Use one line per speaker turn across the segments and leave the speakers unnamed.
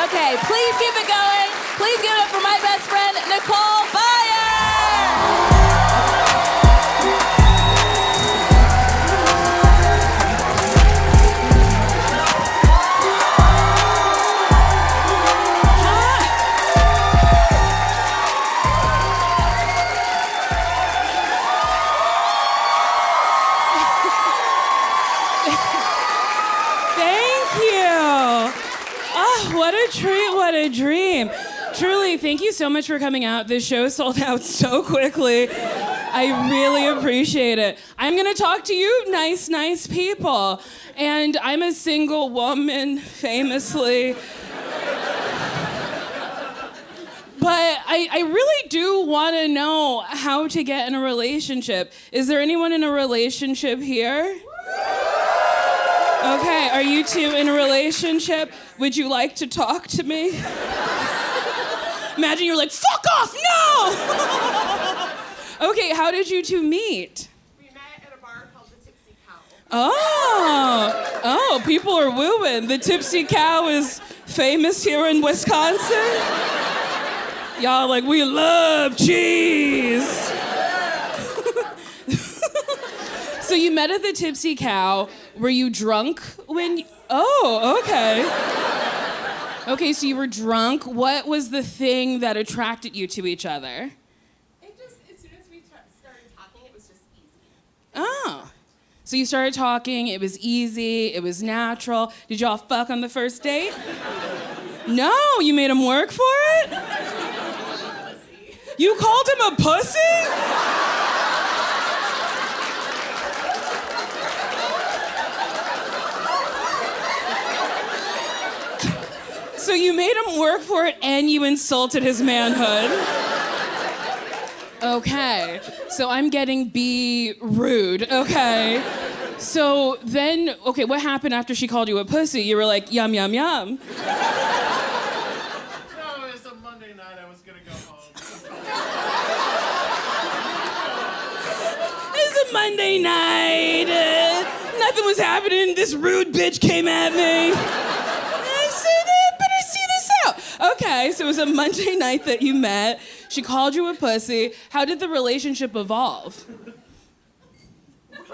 Okay, please keep it going. Please give it up for my best friend, Nicole Byer.
What a treat, what a dream. Truly, thank you so much for coming out. This show sold out so quickly. I really appreciate it. I'm going to talk to you nice people. And I'm a single woman, famously. But I really do want to know how to get in a relationship. Is there anyone in a relationship here? Okay, are you two in a relationship? Would you like to talk to me? Imagine you're like, fuck off, no! Okay, how did you two meet?
We met at a bar called the Tipsy Cow.
Oh, people are wooing. The Tipsy Cow is famous here in Wisconsin. Y'all like, we love cheese. So you met at the Tipsy Cow. Were you drunk when Oh, okay. Okay, so you were drunk. What was the thing that attracted you to each other?
It just, as soon as we started talking, it was just easy.
Oh. So you started talking, it was easy, it was natural. Did y'all fuck on the first date? No, you made him work for it? You called him a pussy? So you made him work for it and you insulted his manhood. Okay, so I'm getting B, rude, okay. So then, okay, what happened after she called you a pussy? You were like, yum, yum, yum.
No, it was a Monday night, I was gonna go home.
It was a Monday night, nothing was happening, this rude bitch came at me. I said, better see this out. Okay, so it was a Monday night that you met. She called you a pussy. How did the relationship evolve?
That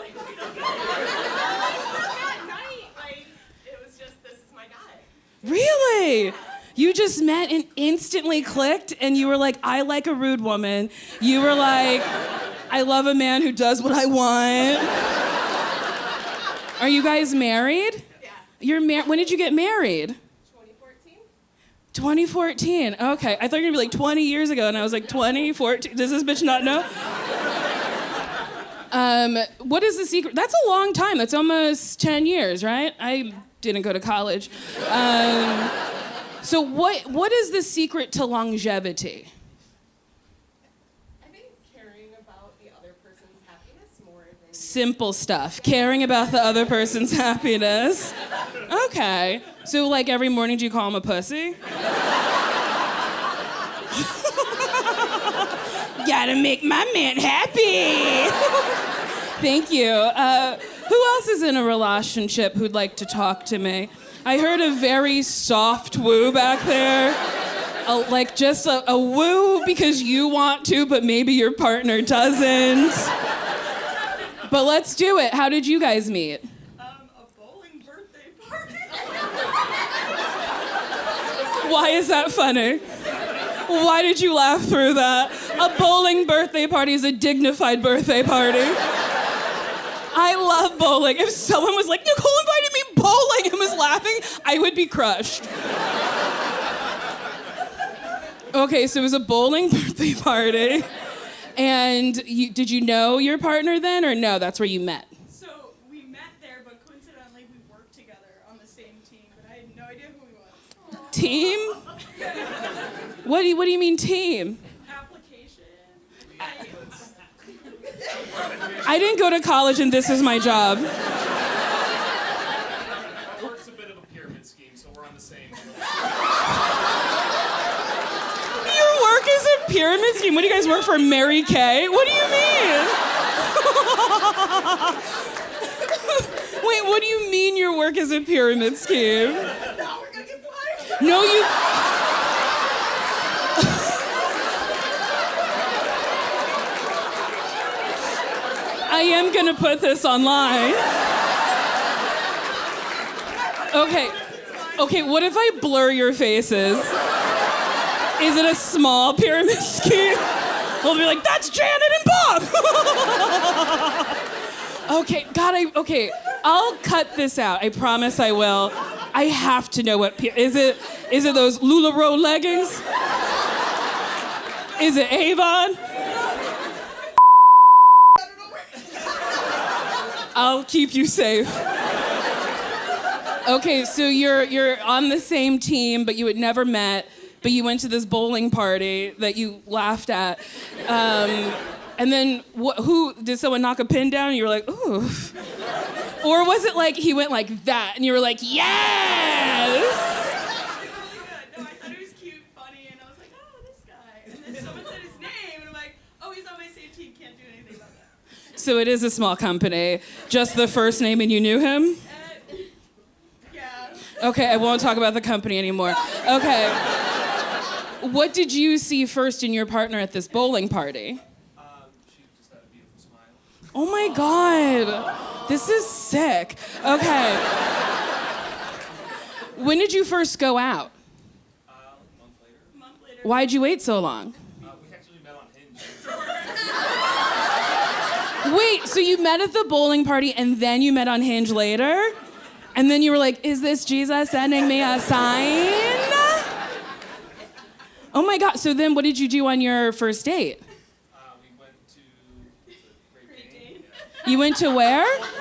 night, like, it was just, this is my guy.
Really? You just met and instantly clicked and you were like, I like a rude woman. You were like, I love a man who does what I want. Are you guys married?
Yeah.
You're when did you get married?
2014.
2014. Okay. I thought you were gonna be like 20 years ago, and I was like, 2014? Does this bitch not know? What is the secret? That's a long time. That's almost 10 years, right? I didn't go to college. So what is the secret to longevity?
I think caring about the other person's happiness more than...
Simple stuff. Caring about the other person's happiness. Okay. So, like, every morning do you call him a pussy? Gotta make my man happy. Thank you. Who else is in a relationship who'd like to talk to me? I heard a very soft woo back there. Like just a woo because you want to, but maybe your partner doesn't. But let's do it. How did you guys meet?
A bowling birthday party.
Why is that funny? Why did you laugh through that? A bowling birthday party is a dignified birthday party. I love bowling. If someone was like, Nicole invited me bowling and was laughing, I would be crushed. Okay, so it was a bowling birthday party. And did you know your partner then, or no, that's where you met?
So we met there, but coincidentally we worked together on the same team, but I had no idea who he was.
Team? What do you mean team?
Application.
I didn't go to college and this is my job.
Work's a bit of a pyramid scheme, so we're on the same.
Your work is a pyramid scheme? What do you guys work for, Mary Kay? What do you mean? Wait, what do you mean your work is a pyramid scheme?
No, we're gonna get fired.
No, you... I am gonna put this online. Okay, what if I blur your faces? Is it a small pyramid scheme? We'll be like, that's Janet and Bob! Okay, I'll cut this out. I promise I will. I have to know what is it those LuLaRoe leggings? Is it Avon? I'll keep you safe. Okay, so you're on the same team, but you had never met, but you went to this bowling party that you laughed at. And then who did someone knock a pin down and you were like, ooh? Or was it like he went like that and you were like, yes?
No, I thought it was cute, funny, and I was like, oh, this guy. And then someone said his name, and I'm like, oh, he's on my same team, can't do anything about that.
So it is a small company. Just the first name and you knew him?
Yeah.
Okay, I won't talk about the company anymore. Okay. What did you see first in your partner at this bowling party?
She just had a beautiful smile.
Oh my God. This is sick. Okay. When did you first go out?
A month later.
Why'd you wait so long?
We actually met on Hinge.
Wait, so you met at the bowling party and then you met on Hinge later? And then you were like, is this Jesus sending me a sign? Oh my God, so then what did you do on your first date?
We went to the Great Dane.
You went to where?
Another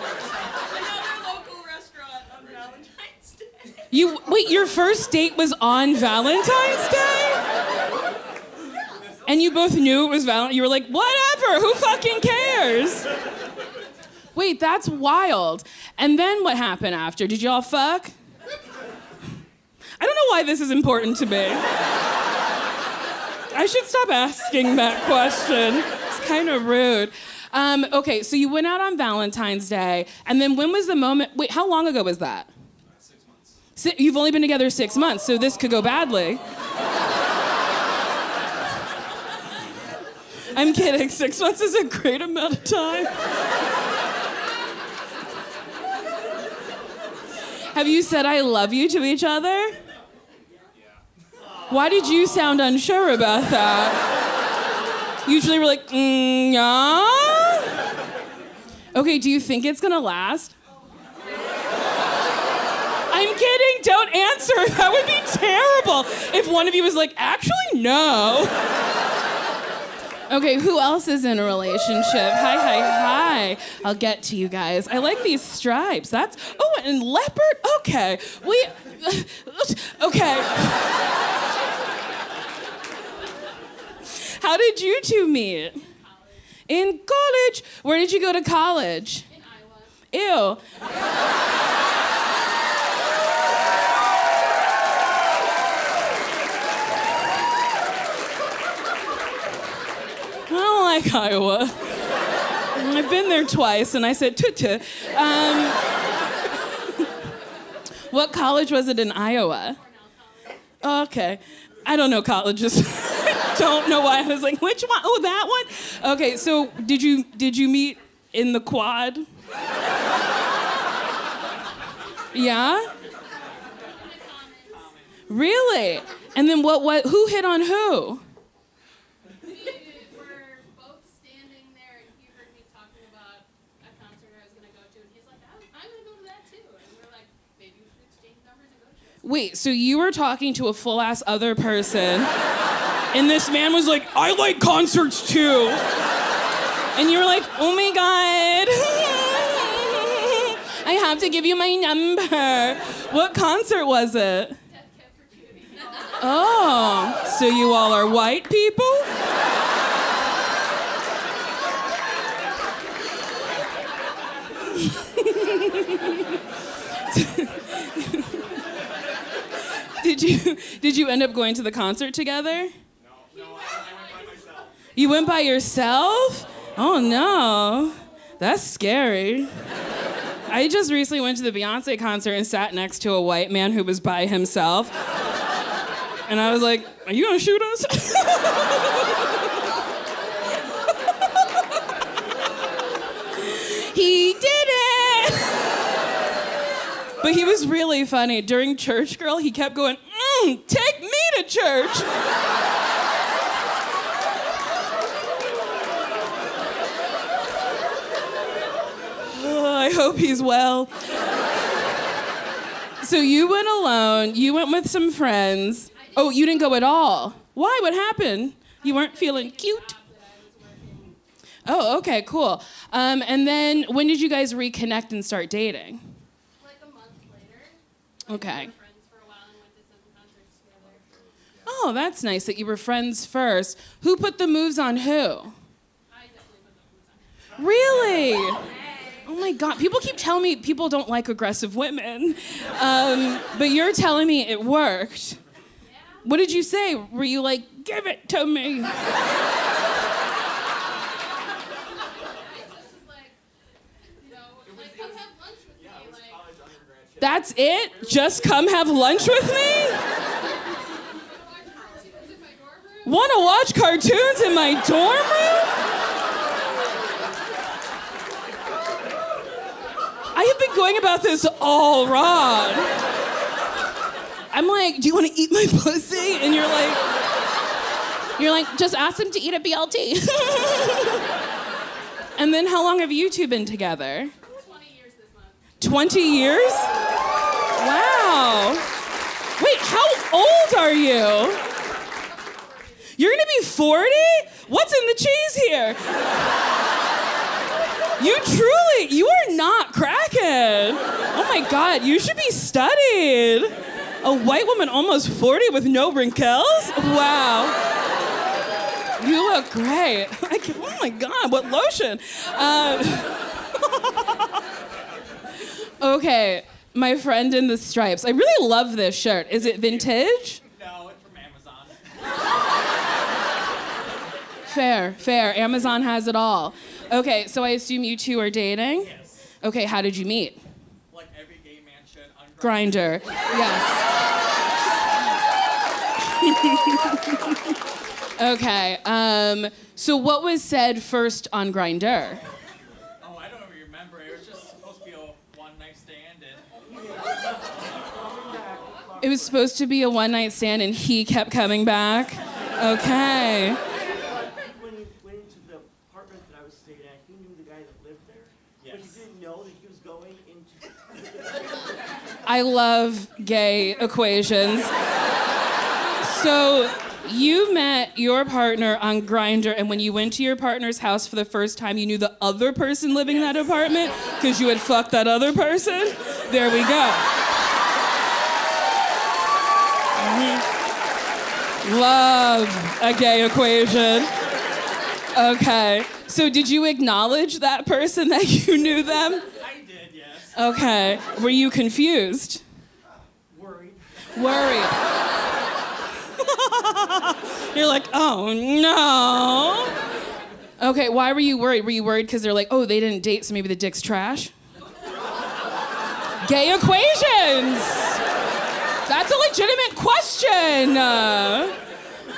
local restaurant on Valentine's Day.
Wait, your first date was on Valentine's Day? And you both knew it was Valentine's. You were like, whatever, who fucking cares? Wait, that's wild. And then what happened after? Did y'all fuck? I don't know why this is important to me. I should stop asking that question. It's kind of rude. Okay, so you went out on Valentine's Day, and then when was the moment? Wait, how long ago was that?
6 months.
You've only been together 6 months, so this could go badly. I'm kidding. 6 months is a great amount of time. Have you said I love you to each other?
Yeah.
Why did you sound unsure about that? Usually we're like, yeah? Okay, do you think it's gonna last? I'm kidding, don't answer. That would be terrible if one of you was like, actually, no. Okay, who else is in a relationship? Hi. I'll get to you guys. I like these stripes. And leopard? Okay. Okay. How did you two meet? In college. Where did you go to college?
In Iowa.
Ew. I don't like Iowa. I've been there twice, and I said tutu. What college was it in Iowa? Oh, okay. I don't know colleges. I don't know why I was like, which one? Oh, that one? Okay, so did you meet in the quad? Yeah? Really? And then who hit on who?
We were both standing there, and he heard me talking about a concert I was going to go to, and he's like, I'm going to go to that too. And we're like, maybe we should exchange numbers and go to it.
Wait, so you were talking to a full-ass other person, and this man was like, I like concerts too. And you were like, oh my God. I have to give you my number. What concert was it? Oh, so you all are white people? Did you end up going to the concert together?
No, I went by myself.
You went by yourself? Oh no, that's scary. I just recently went to the Beyonce concert and sat next to a white man who was by himself. And I was like, are you gonna shoot us? He did it! But he was really funny. During Church Girl, he kept going, take me to church! I hope he's well. So you went alone, you went with some friends. Oh, you didn't go at all. Why? What happened? You weren't feeling cute? Oh, okay, cool. And then when did you guys reconnect and start dating?
Like a month later.
Okay.
We were friends for a while and went to some concerts together.
Oh, that's nice that you were friends first. Who put the moves on who?
I definitely put the boots on.
Really? Oh my God, people keep telling me people don't like aggressive women. But you're telling me it worked.
Yeah.
What did you say? Were you like, give it to me?
I just was like, you know, like, come have lunch with me. Like,
College undergrad shit.
That's it? Just come have lunch with me?
wanna watch cartoons in my dorm room?
Wanna watch cartoons in my dorm room? I have been going about this all wrong. I'm like, do you want to eat my pussy? And you're like, just ask him to eat a BLT. And then how long have you two been together?
20 years this month.
20 years? Wow. Wait, how old are you? You're gonna be 40? What's in the cheese here? You are not cracking. Oh my God, you should be studied. A white woman almost 40 with no wrinkles? Wow. You look great. Oh my God, what lotion? Okay, my friend in the stripes. I really love this shirt. Is it vintage?
No, it's from Amazon.
Fair. Amazon has it all. Okay, so I assume you two are dating?
Yes.
Okay, how did you meet?
Like every gay man should on
Grindr. Yes. Okay, so what was said first on Grindr?
Oh, I don't even remember. It was just supposed to be a one-night stand, and
It was supposed to be a one-night stand and he kept coming back? Okay.
When he went into the apartment that I was staying at, he knew the guy that lived there, but he
Yes.
didn't know that he was going into.
I love gay equations. So you met your partner on Grindr, and when you went to your partner's house for the first time, you knew the other person living in that apartment because you had fucked that other person? There we go. Love a gay equation. Okay. So did you acknowledge that person that you knew them?
I did, yes.
Okay. Were you confused?
Worried.
Worried. You're like, oh no. Okay, why were you worried? Were you worried because they're like, oh, they didn't date, so maybe the dick's trash? Gay equations! That's a legitimate question.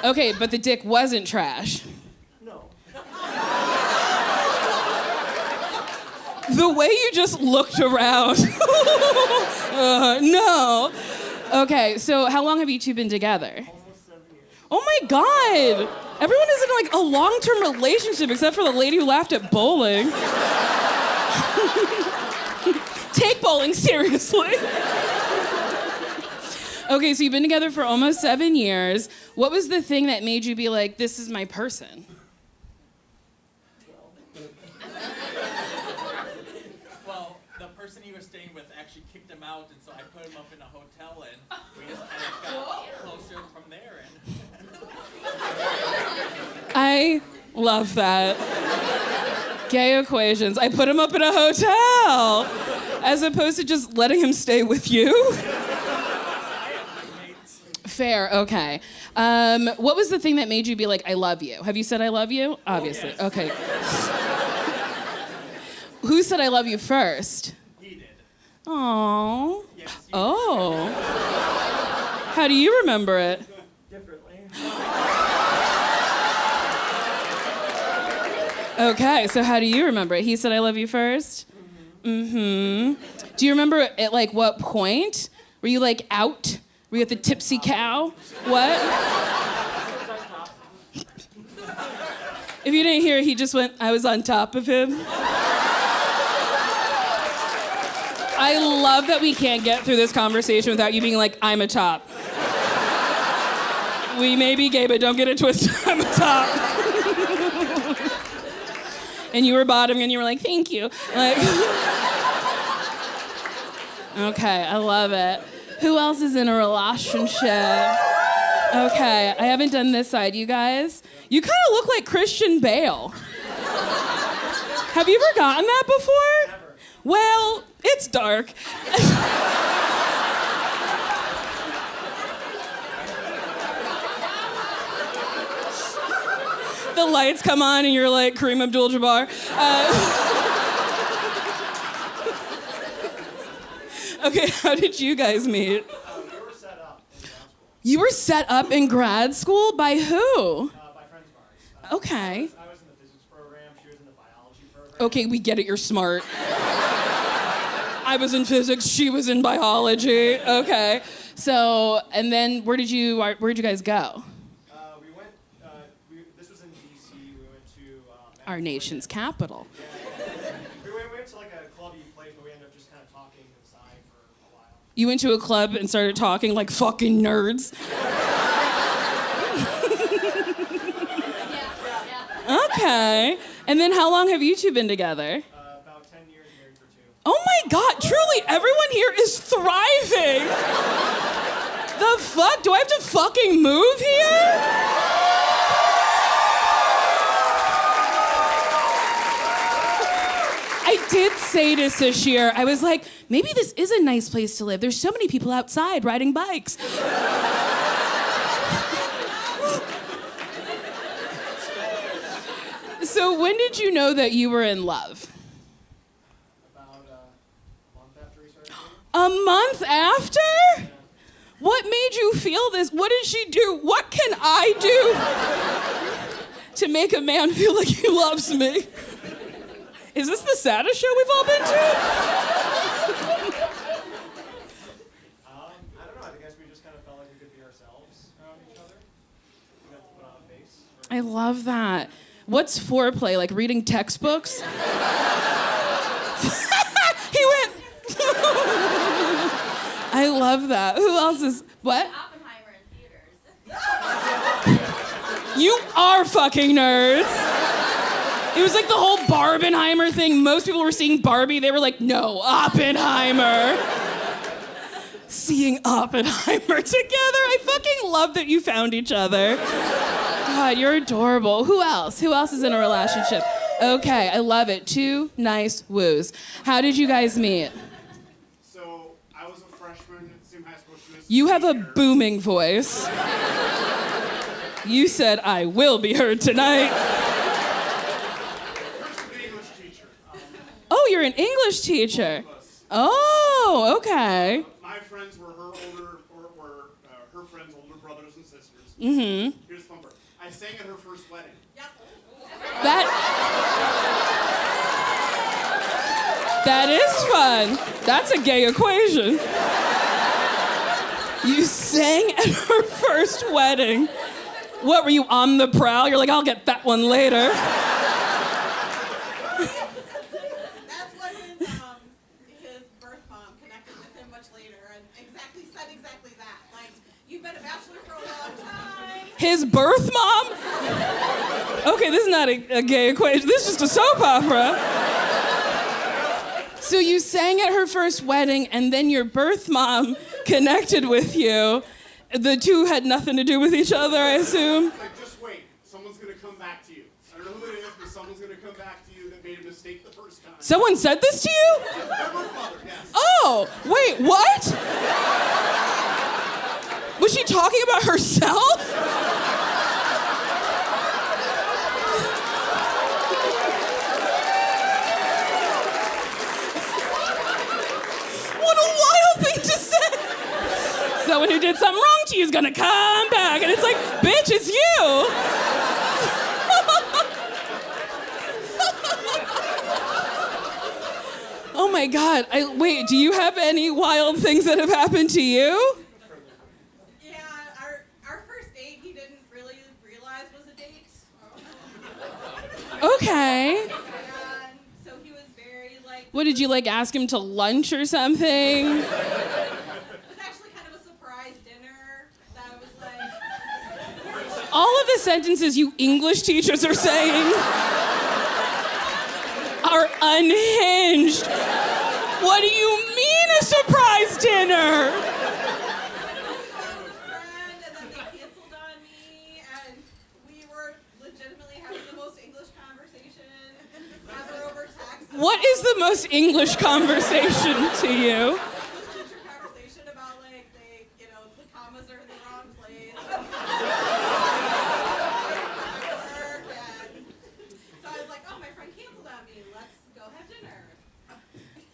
Okay, but the dick wasn't trash.
No.
The way you just looked around. No. Okay, so how long have you two been together?
Almost 7 years.
Oh my God! Everyone is in like a long-term relationship except for the lady who laughed at bowling. Take bowling seriously. Okay, so you've been together for almost 7 years. What was the thing that made you be like, this is my person?
Well, the person he was staying with actually kicked him out, and so I put him up in a hotel, and we just kind of got closer from there. And
I love that. Gay equations. I put him up in a hotel as opposed to just letting him stay with you. Fair, okay. What was the thing that made you be like, I love you? Have you said I love you? Obviously.
yes.
Okay. Who said I love you first?
he did.
Aww.
Yes.
Oh. How do you remember it? Okay, so how do you remember it? He said, I love you first? Mm-hmm. Do you remember at like what point? Were you like out? Were you at the Tipsy Cow? What? If you didn't hear, he just went, I was on top of him. I love that we can't get through this conversation without you being like, I'm a top. We may be gay, but don't get it twisted. I'm a top. And you were bottoming and you were like, thank you. Like, okay, I love it. Who else is in a relationship? Okay, I haven't done this side. You guys, you kind of look like Christian Bale. Have you ever gotten that before?
Never.
Well, it's dark. The lights come on and you're like Kareem Abdul-Jabbar. Okay, how did you guys meet?
We were set up in grad school
You were set up in grad school by who?
by friends of ours.
Okay.
I was in the physics program. She was in the biology program.
Okay, we get it, you're smart. I was in physics, she was in biology. Okay. So, and then where'd you guys go?
We went. This was in D.C. We went to
Our nation's capital.
We went to like a club you played, but we ended up just kind of talking inside for a while.
You went to a club and started talking like fucking nerds. Okay. And then how long have you two been together?
About 10 years, married for 2.
Oh my God, truly, everyone here is thriving. The fuck? Do I have to fucking move here? I did say to Sashir, I was like, maybe this is a nice place to live. There's so many people outside riding bikes. So when did you know that you were in love?
About a month after we started dating.
A month after? What made you feel this? What did she do? What can I do to make a man feel like he loves me? Is this the saddest show we've all been to?
I don't know. I guess we just kind of felt like we could be ourselves around each other. We got to put on a face.
I love that. What's foreplay? Like reading textbooks? He went. I love that. Who else is what?
Oppenheimer in theaters.
You are fucking nerds. It was like the whole Barbenheimer thing. Most people were seeing Barbie. They were like, no, Oppenheimer. Seeing Oppenheimer together. I fucking love that you found each other. God, you're adorable. Who else? Who else is in a relationship? Okay, I love it. 2 nice woos. How did you guys meet?
So I was a freshman at the same high school. She was
You have a
senior.
booming voice. You said, I will be heard tonight.
First an English teacher.
Oh, you're an English teacher.
Both of us.
Oh, okay.
My friends were her her friends' older brothers and sisters.
Mm-hmm.
Here's the fun part. I sang at her first wedding.
That is fun. That's a gay equation. You sang at her first wedding. What, were you on the prowl? You're like, I'll get that one later.
That's what his birth mom connected with him much later and said exactly that. Like, you've been a bachelor for a long time.
His birth mom? Okay, this is not a gay equation. This is just a soap opera. So you sang at her first wedding, and then your birth mom connected with you. The two had nothing to do with each other, I assume.
It's like, just wait. Someone's going to come back to you. I don't know who it is, but someone's going to come back to you that made a mistake the first time.
Someone said this to you?
Her mother, yes.
Oh, wait, what? Was she talking about herself? What a wild thing to say. So someone who did something wrong to you is gonna come back. And it's like, bitch, it's you. Oh my God. Wait, do you have any wild things that have happened to you?
Yeah, our first date he didn't really realize was a date.
Okay.
And so he was very like,
What, did you like ask him to lunch or something?
it was actually kind of a surprise dinner that was like,
All of the sentences you English teachers are saying are unhinged. What do you mean a surprise dinner?
I was with a friend and then they canceled on me and we were legitimately having the most English conversation ever over text.
What is the most English conversation to you?
Teacher conversation about like the commas are in the wrong place. So I was like, oh, my friend canceled on me. Let's go have dinner.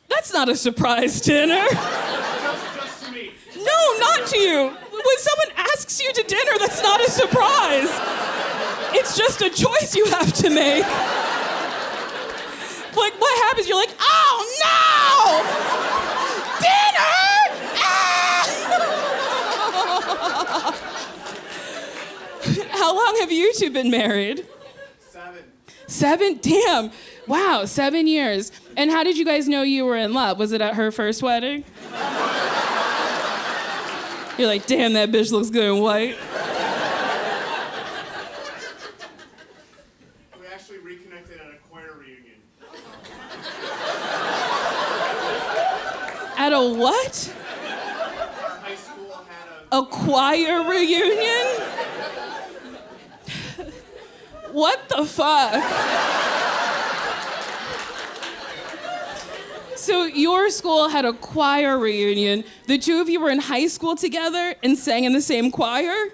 That's not a surprise dinner.
Just to me.
No, not to you. When someone asks you to dinner, that's not a surprise. It's just a choice you have to make. Like, what happens? You're like, oh no! Dinner! Ah! How long have you two been married?
7.
7? Damn. Wow, 7 years. And how did you guys know you were in love? Was it at her first wedding? You're like, damn, that bitch looks good in white.
We actually reconnected at a choir reunion.
At a what?
Our high school had
A choir reunion? What the fuck? So your school had a choir reunion. The two of you were in high school together and sang in the same choir?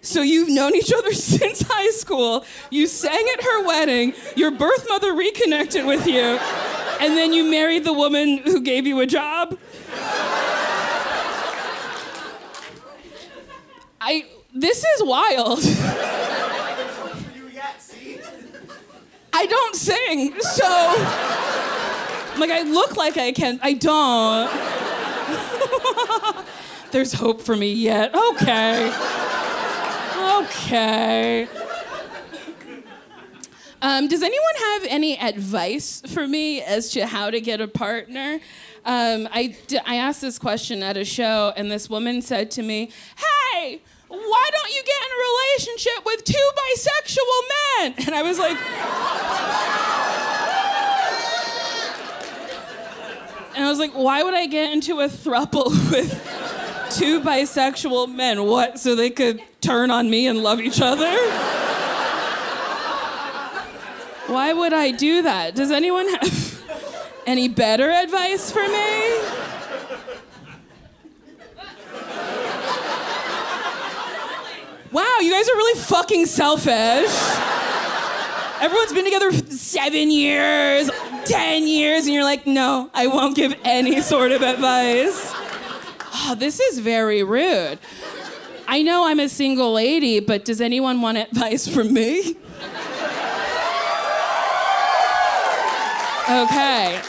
So you've known each other since high school. You sang at her wedding. Your birth mother reconnected with you. And then you married the woman who gave you a job? This is wild.
for you yet, see?
I don't sing, so like I look like I can. I don't. There's hope for me yet. Okay. Does anyone have any advice for me as to how to get a partner? I asked this question at a show, and this woman said to me, "Hey, why don't you get in a relationship with 2 bisexual men?" And I was like, why would I get into a throuple with 2 bisexual men? What, so they could turn on me and love each other? Why would I do that? Does anyone have any better advice for me? Wow, you guys are really fucking selfish. Everyone's been together for 7 years, 10 years, and you're like, no, I won't give any sort of advice. Oh, this is very rude. I know I'm a single lady, but does anyone want advice from me? Okay,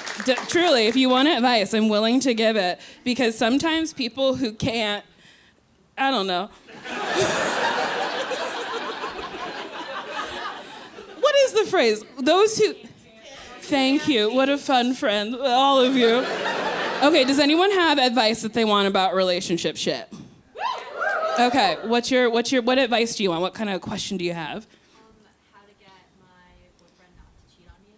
truly, if you want advice, I'm willing to give it, because sometimes people who can't, I don't know. What is the phrase? Those who... Thank you. What a fun friend, all of you. Okay, does anyone have advice that they want about relationship shit? Okay, what advice do you want? What kind of question do you have?
How to get my boyfriend not to cheat on me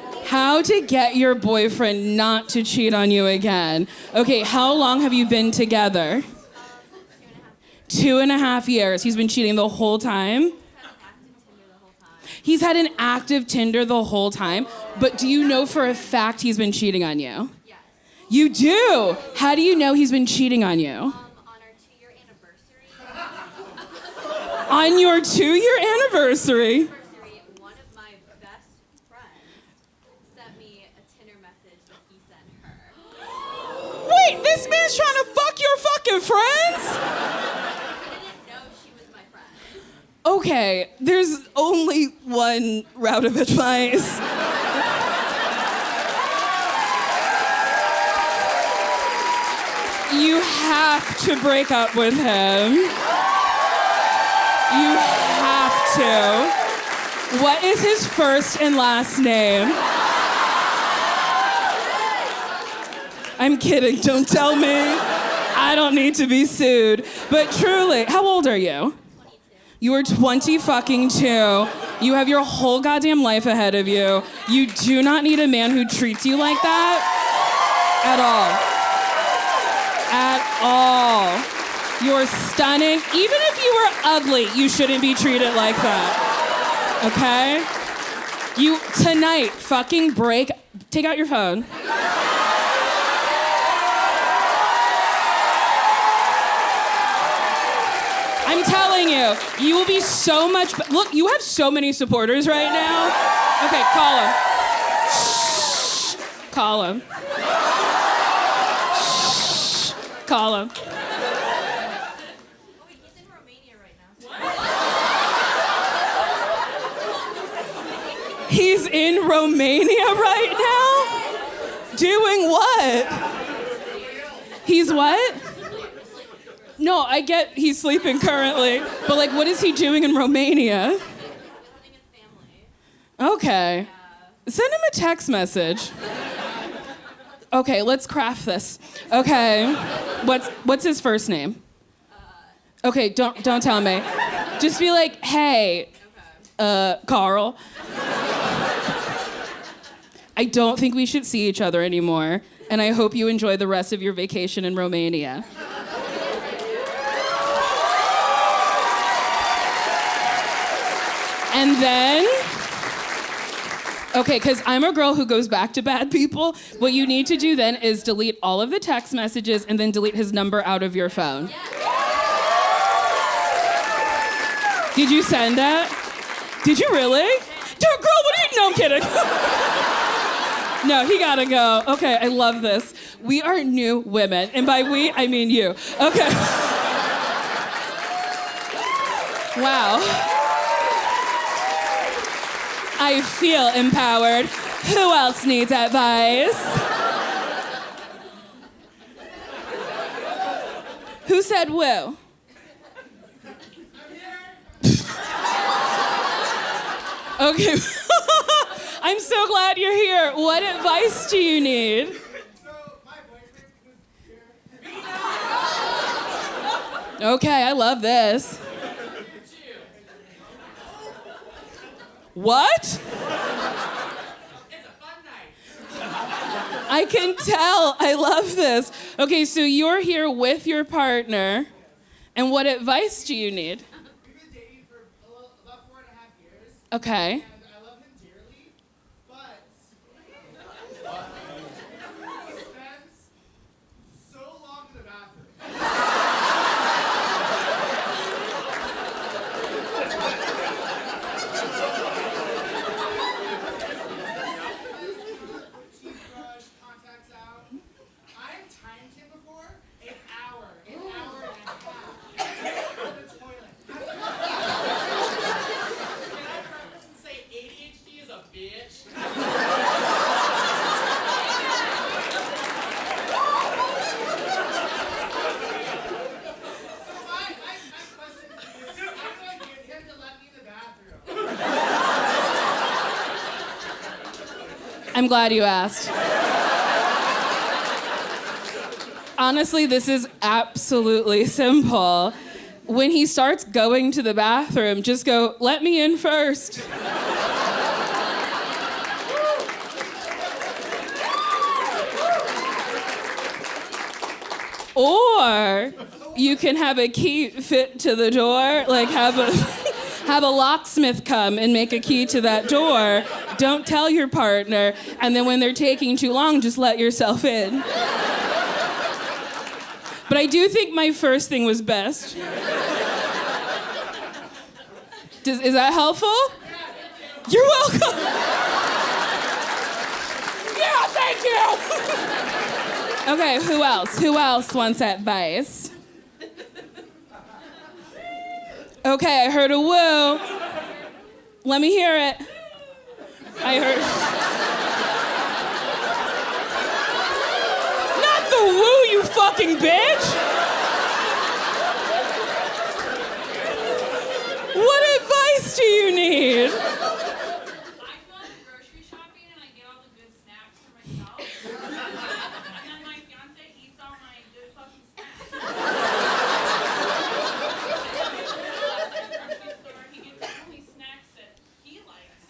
again.
How to get your boyfriend not to cheat on you again. Okay, how long have you been together? 2.5 years. He's been cheating the whole time? He's had an active Tinder the whole time, but do you know for a fact he's been cheating on you?
Yes.
You do? How do you know he's been cheating on you?
On our 2-year anniversary.
On your 2-year anniversary?
One of my best friends sent me a Tinder message that he sent her.
This man's trying to fuck your fucking friends?
I didn't know she was my friend.
Okay, there's only one route of advice. You have to break up with him. You have to. What is his first and last name? I'm kidding, don't tell me. I don't need to be sued. But truly, how old are you?
22.
You are 20 fucking 2. You have your whole goddamn life ahead of you. You do not need a man who treats you like that at all. At all. You're stunning. Even if you were ugly, you shouldn't be treated like that. Okay? You, tonight, fucking take out your phone. I'm telling you, you will be so much. Look, you have so many supporters right now. Okay, call him. Shh. Call him. Shh. Call him.
Oh wait, he's in Romania right now.
He's in Romania right now? Doing what? He's what? No, I get he's sleeping currently, but like, what is he doing in Romania?
Visiting his family.
Okay. Send him a text message. Okay, let's craft this. Okay. What's his first name? Okay, don't tell me. Just be like, hey, Carl. I don't think we should see each other anymore, and I hope you enjoy the rest of your vacation in Romania. And then, okay, because I'm a girl who goes back to bad people, what you need to do then is delete all of the text messages and then delete his number out of your phone. Did you send that? Did you really? Dude, girl, what are you? No, I'm kidding. No, he gotta go. Okay, I love this. We are new women. And by we, I mean you. Okay. Wow. I feel empowered. Who else needs advice? Who said woo? Okay. I'm so glad you're here. What advice do you need?
So, my boyfriend was here.
Okay, I love this. What?
It's a fun night.
I can tell. I love this. Okay, so you're here with your partner, and what advice do you need?
We've been dating for about 4.5 years.
Okay.
And I love him dearly, but he spends so long in the bathroom. Toothbrush, contacts out. I've timed him before an hour and a half on the toilet.
Can I preface and say ADHD is a bitch?
So my question is, how do I get him to let me in the bathroom?
I'm glad you asked. Honestly, this is absolutely simple. When he starts going to the bathroom, just go, let me in first. Or you can have a key fit to the door, like have a locksmith come and make a key to that door. Don't tell your partner, and then when they're taking too long, just let yourself in. But I do think my first thing was best. Is that helpful? You're welcome. Yeah, thank you. Okay, who else? Who else wants advice? Okay, I heard a woo. Let me hear it. I heard... Not the woo, you fucking bitch! What advice do you need?
I go grocery shopping and I get all the good snacks for myself. And then my fiance eats all my good fucking snacks. He gets only snacks that he likes.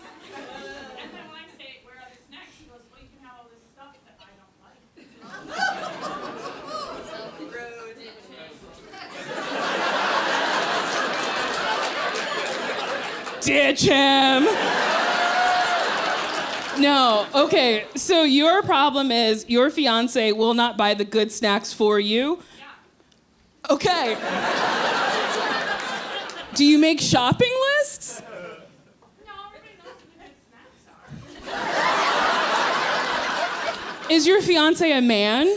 And then when I say, where are the snacks? He goes, well, you can have all this stuff that I don't like.
Ditch him. No, okay, so your problem is your fiance will not buy the good snacks for you?
Yeah.
Okay. Do you make shopping lists?
No, everybody knows what the good snacks are.
Is your fiance a man?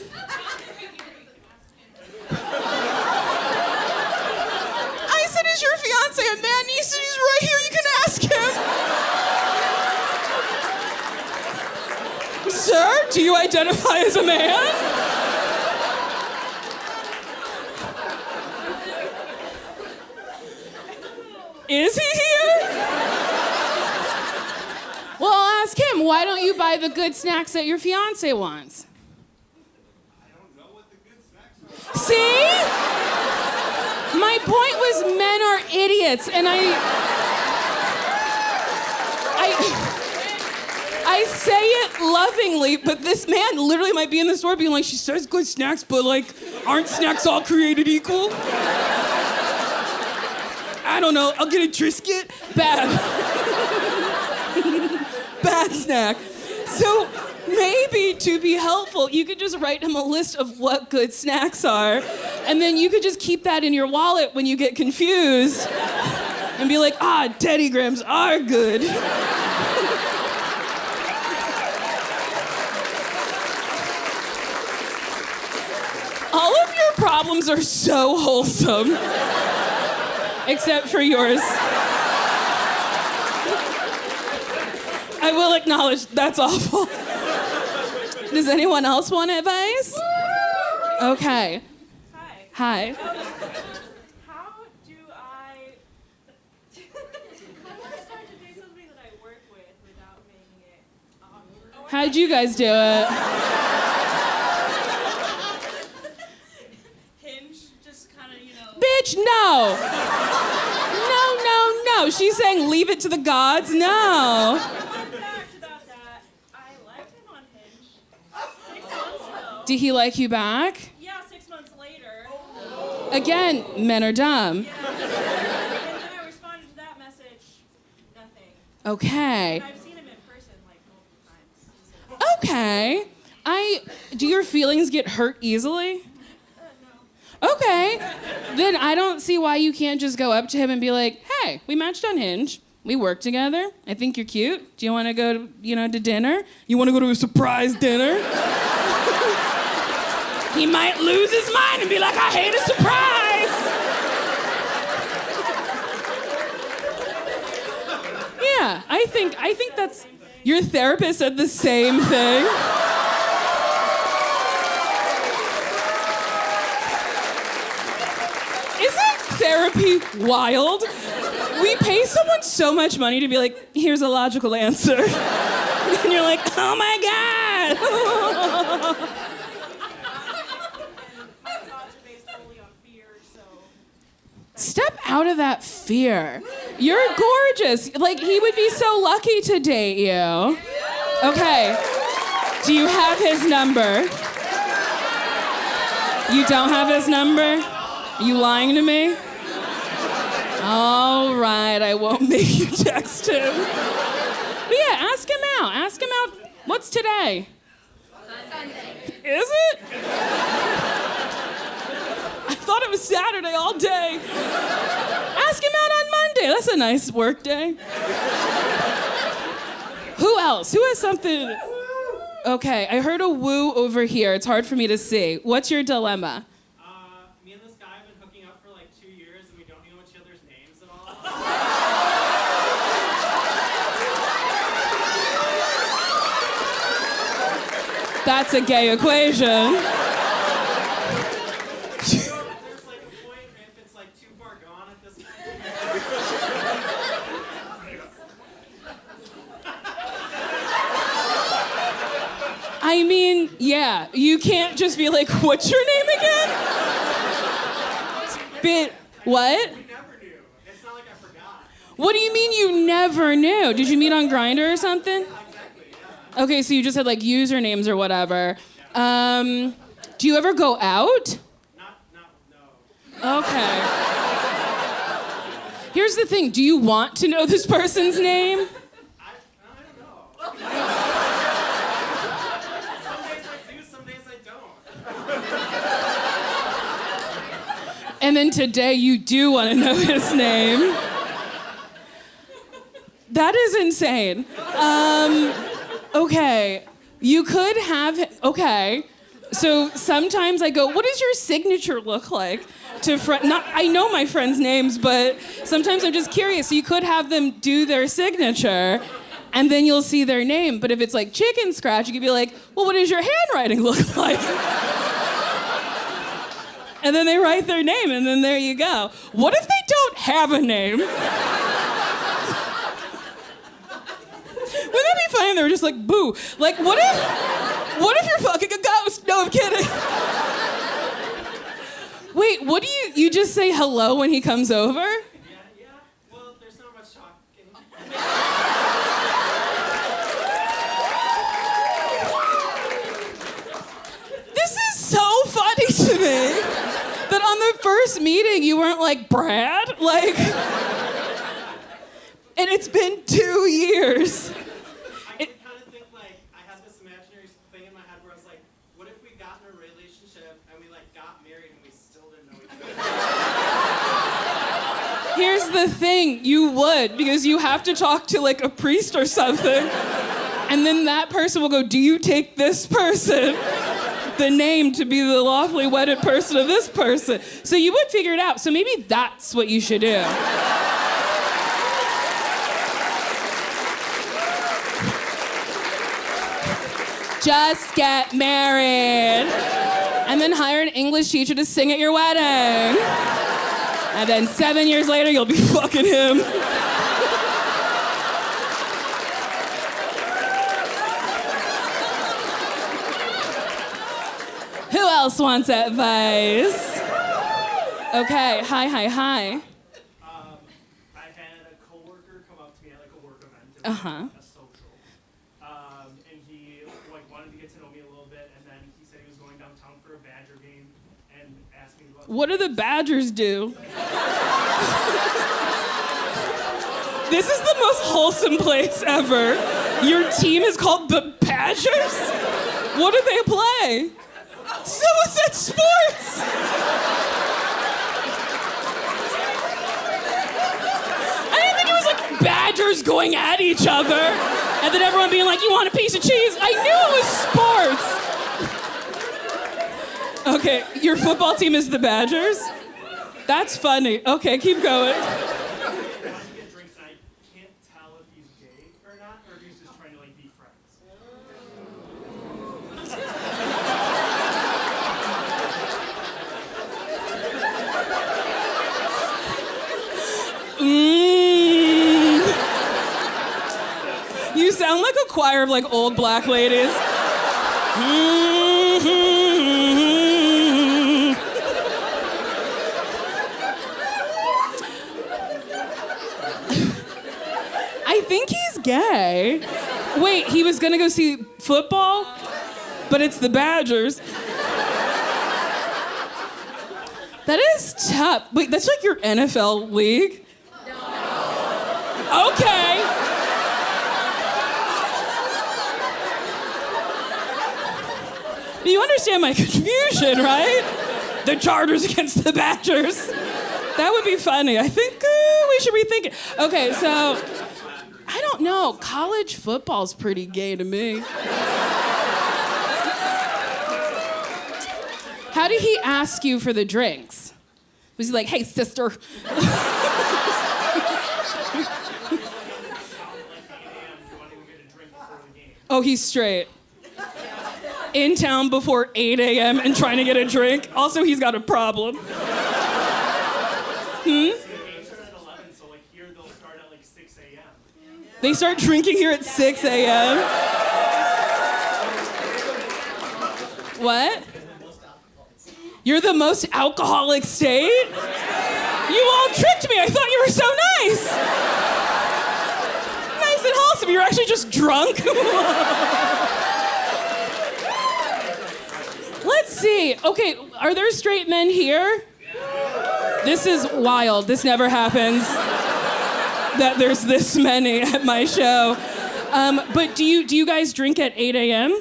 I said, is your fiance a man? You said he's right here, you can ask him. Sir, do you identify as a man? Is he here? Well, I'll ask him, why don't you buy the good snacks that your fiance wants?
I don't know what the good snacks are.
See? My point was men are idiots, and I say it lovingly, but this man literally might be in the store being like, she says good snacks, but like, aren't snacks all created equal? I don't know, I'll get a Triscuit. Bad. Bad snack. So maybe to be helpful, you could just write him a list of what good snacks are, and then you could just keep that in your wallet when you get confused and be like, Teddy Grahams are good. All of your problems are so wholesome, except for yours. I will acknowledge that's awful. Does anyone else want advice? Okay. Hi.
How do I start to date somebody that I work with without making it awkward?
How'd you guys do it?
Hinge, just kind of,
Bitch, no. No. She's saying leave it to the gods. No.
Fun fact about that, I liked him on Hinge 6 months ago.
Did he like you back?
Yeah, 6 months later.
Again, men are dumb.
Yeah. And then I responded to that message, nothing.
Okay.
And I've seen him in person like multiple times.
Okay. Do your feelings get hurt easily?
No.
Okay. Then I don't see why you can't just go up to him and be like, hey, we matched on Hinge. We work together. I think you're cute. Do you want to go to, to dinner? You want to go to a surprise dinner? He might lose his mind and be like, I hate a surprise. Yeah, I think that's... Your therapist said the same thing. Isn't therapy wild? We pay someone so much money to be like, here's a logical answer. And you're like, oh my God.
My thoughts are based solely on fear, so.
Step out of that fear. You're gorgeous. Like, he would be so lucky to date you. Okay. Do you have his number? You don't have his number? Are you lying to me? All right, I won't make you text him. But yeah, ask him out. Ask him out. What's today?
Sunday.
Is it? I thought it was Saturday all day. Ask him out on Monday. That's a nice work day. Who else? Who has something? Okay, I heard a woo over here. It's hard for me to see. What's your dilemma?
Me and this guy have been hooking up for like 2 years, and we don't know each other's names at all.
That's a gay equation.
There's like a point if it's like too far gone at this point.
I mean, yeah, you can't just be like, what's your name again? What?
We never knew. It's not like I forgot.
What do you mean you never knew? Did you meet on Grindr or something?
Exactly, yeah.
Okay, so you just had like usernames or whatever. Do you ever go out?
No.
Okay. Here's the thing, do you want to know this person's name?
I don't know. Some days I do, some days I don't.
And then today you do want to know his name. That is insane. Okay, you could have, okay. So sometimes I go, what does your signature look like? I know my friends' names, but sometimes I'm just curious. So you could have them do their signature, and then you'll see their name. But if it's like chicken scratch, you could be like, well, what does your handwriting look like? And then they write their name, and then there you go. What if they don't have a name? Wouldn't that be funny? They were just like, boo. Like, what if you're fucking a ghost? No, I'm kidding. Wait, what do you just say hello when he comes over?
Yeah. Well, there's not much talking.
This is so funny to me that on the first meeting you weren't like, Brad? Like, and it's been 2 years.
I kind of think like I had this imaginary thing in my head where I was like, what if we got in a relationship and we like got married and we still didn't know each other?
Here's the thing, you would, because you have to talk to like a priest or something. And then that person will go, do you take this person, the name, to be the lawfully wedded person of this person? So you would figure it out. So maybe that's what you should do. Just get married. And then hire an English teacher to sing at your wedding. And then 7 years later, you'll be fucking him. Who else wants advice? Okay, hi.
I had a coworker come up to me at like a work event. It was
Uh-huh.
a social. And he like wanted to get to know me a little bit, and then he said he was going downtown for a Badger game and asked me about.
What do the Badgers do? This is the most wholesome place ever. Your team is called the Badgers? What do they play? Somerset Sports! I didn't think it was like Badgers going at each other and then everyone being like, you want a piece of cheese? I knew it was sports. Okay, your football team is the Badgers? That's funny. Okay, keep going.
I get drinks, and I can't tell if he's gay or not, or if he's just trying to like be friends.
You sound like a choir of like old black ladies. I think he's gay. Wait, he was gonna go see football? But it's the Badgers. That is tough. Wait, that's like your NFL league? No. Okay. You understand my confusion, right? The Chargers against the Badgers. That would be funny. I think we should rethink it. Okay, so I don't know. College football's pretty gay to me. How did he ask you for the drinks? Was he like, hey, sister? Oh, he's straight. In town before 8 a.m. and trying to get a drink. Also, he's got a problem.
The games start at 11, so like here they'll start at like 6 a.m.
They start drinking here at 6 a.m. What? You're the most alcoholic state? You all tricked me. I thought you were so nice. Nice and wholesome. You're actually just drunk. Let's see. Okay, are there straight men here? This is wild. This never happens. That there's this many at my show. But do you guys drink at 8 a.m.?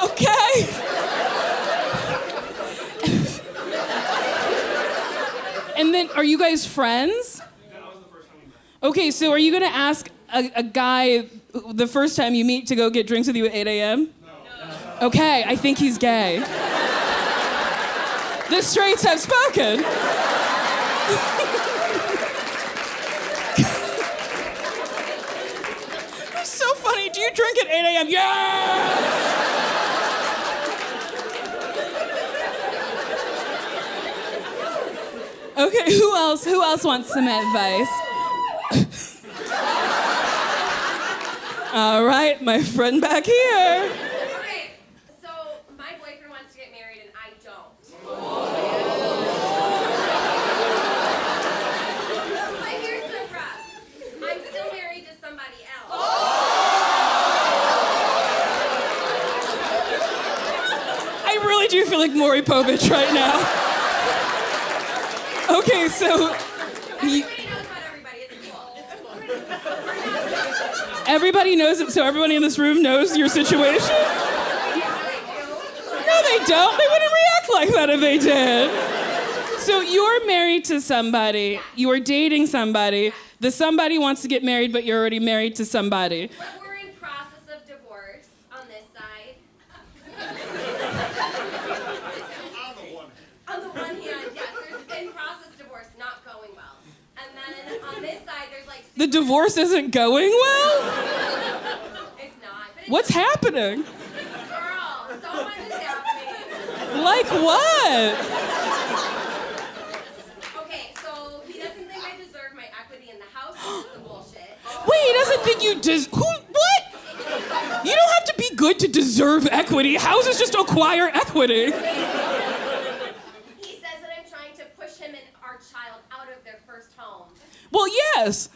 Okay. And then, are you guys friends?
That was the first time we met.
Okay, so are you gonna ask a guy the first time you meet to go get drinks with you at 8 a.m.? No. Okay, I think he's gay. The straights have spoken. It's so funny. Do you drink at 8 a.m.? Yeah! Okay, who else wants some advice? All right, my friend back here.
Okay, so my boyfriend wants to get married and I don't. But here's the rub. I'm still married to somebody else.
I really do feel like Maury Povich right now. Okay, so
Everybody knows about everybody. It's cool.
everybody knows it, so everybody in this room knows your situation? No, they don't. They wouldn't react like that if they did. So you're married to somebody. You are dating somebody. The somebody wants to get married, but you're already married to somebody.
But we're in process of divorce on this side. On the one hand, yes, there's in process divorce not going well. And then on this side, there's like...
The divorce isn't going well?
It's not. But it's
What's happening?
Girl, so much is happening.
Like what?
Okay, so he doesn't think I deserve my equity in the house, which is some bullshit.
Wait, he doesn't think you what? You don't have to be good to deserve equity. Houses just acquire equity.
He says that I'm trying to push him and our child out of their first home.
Well, yes.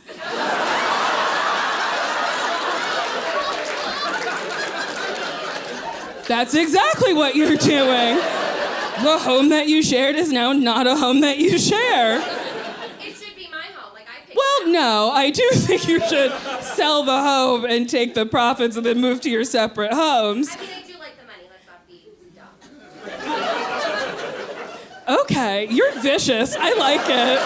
That's exactly what you're doing. The home that you shared is now not a home that you share.
It should be my home, like I picked
Well,
it up.
no, I do think you should sell the home and take the profits and then move to your separate homes.
I mean, I do like the money, let's not be dumb.
Okay, you're vicious. I like it.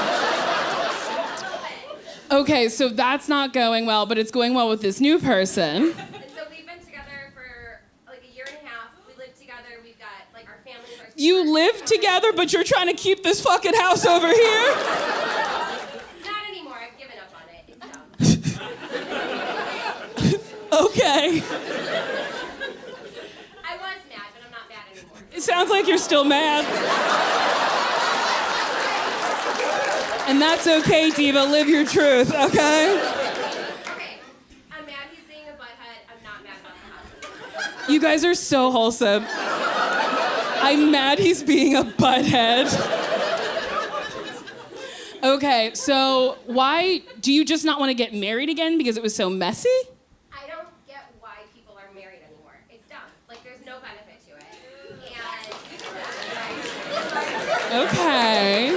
Okay, so that's not going well, but it's going well with this new person.
And so we've been together for like a year and a half. We live together, we've got like our families are
You live together, but you're trying to keep this fucking house over here?
Not anymore, I've given up on it. It's dumb.
Okay.
I was mad, but I'm not mad anymore.
It sounds like you're still mad. And that's okay, Diva. Live your truth, okay?
Okay, I'm mad he's being a butthead. I'm not mad about the house.
You guys are so wholesome. I'm mad he's being a butthead. Okay, so why do you just not want to get married again because it was so messy?
I don't get why people are married anymore. It's dumb. Like, there's no benefit to it. And
Okay.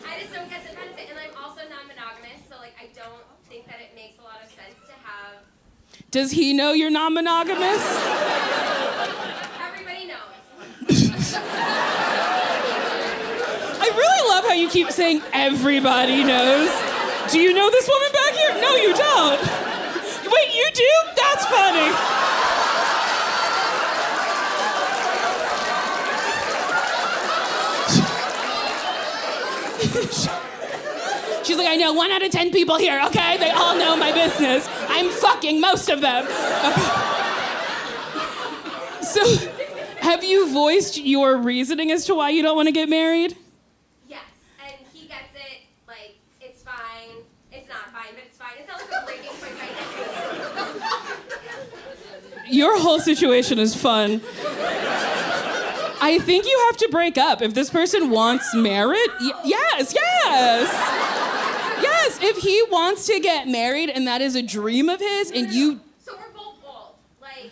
I just don't get the benefit. And I'm also non-monogamous, so like I don't think that it makes a lot of sense to have.
Does he know you're non-monogamous?
Everybody knows.
I really love how you keep saying everybody knows. Do you know this woman back here? No, you don't. Wait, you do? That's funny. She's like, I know 1 out of 10 people here, okay? They all know my business. I'm fucking most of them. Okay. So, have you voiced your reasoning as to why you don't want to get married?
Yes, and he gets it, like, it's fine. It's not fine, but it's fine. It's not like a breaking point right now.
Your whole situation is fun. I think you have to break up. If this person wants marriage, yes. Yes, if he wants to get married and that is a dream of his and you...
So we're both old, like...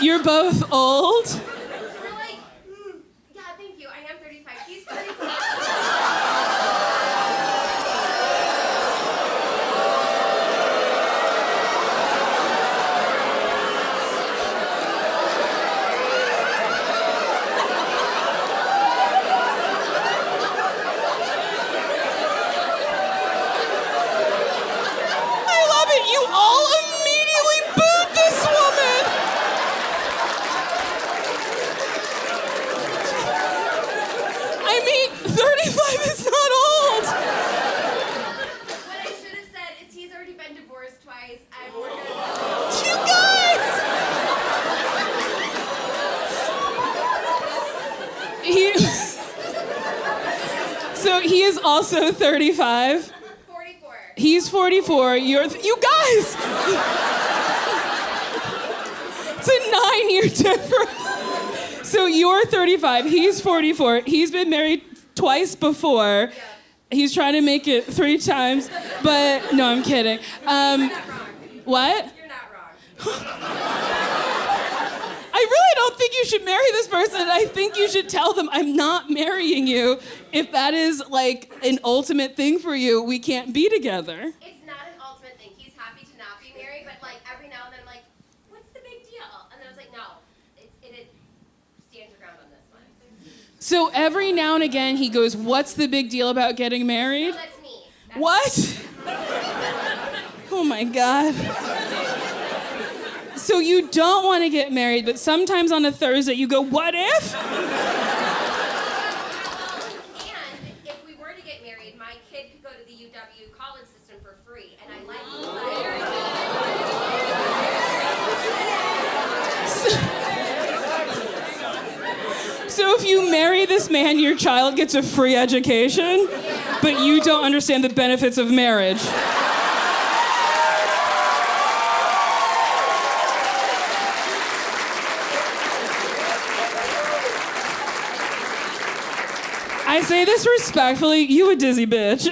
You're both old?
We're like, yeah, thank you, I am 35, he's 35.
You all immediately booed this woman. I mean, 35 is not old.
What I should have said is he's already been divorced twice, and we're gonna...
You guys! So he is also 35. He's 44. You guys! It's a 9-year difference. So you're 35. He's 44. He's been married twice before.
Yeah.
He's trying to make it 3 times. But no, I'm kidding.
You're not wrong.
What?
You're not wrong.
I really don't think you should marry this person. I think you should tell them, I'm not marrying you. If that is like an ultimate thing for you, we can't be together.
It's not an ultimate thing. He's happy to not be married, but like every now and then I'm like, what's the big deal? And then I was like, no, it stands your ground on this one.
So every now and again he goes, what's the big deal about getting married?
No, that's me.
What? Oh my God. So you don't want to get married, but sometimes on a Thursday you go, what if?
And if we were to get married, my kid could go to the UW college system for free, and I like
So if you marry this man, your child gets a free education, but you don't understand the benefits of marriage. I say this respectfully, you a dizzy bitch.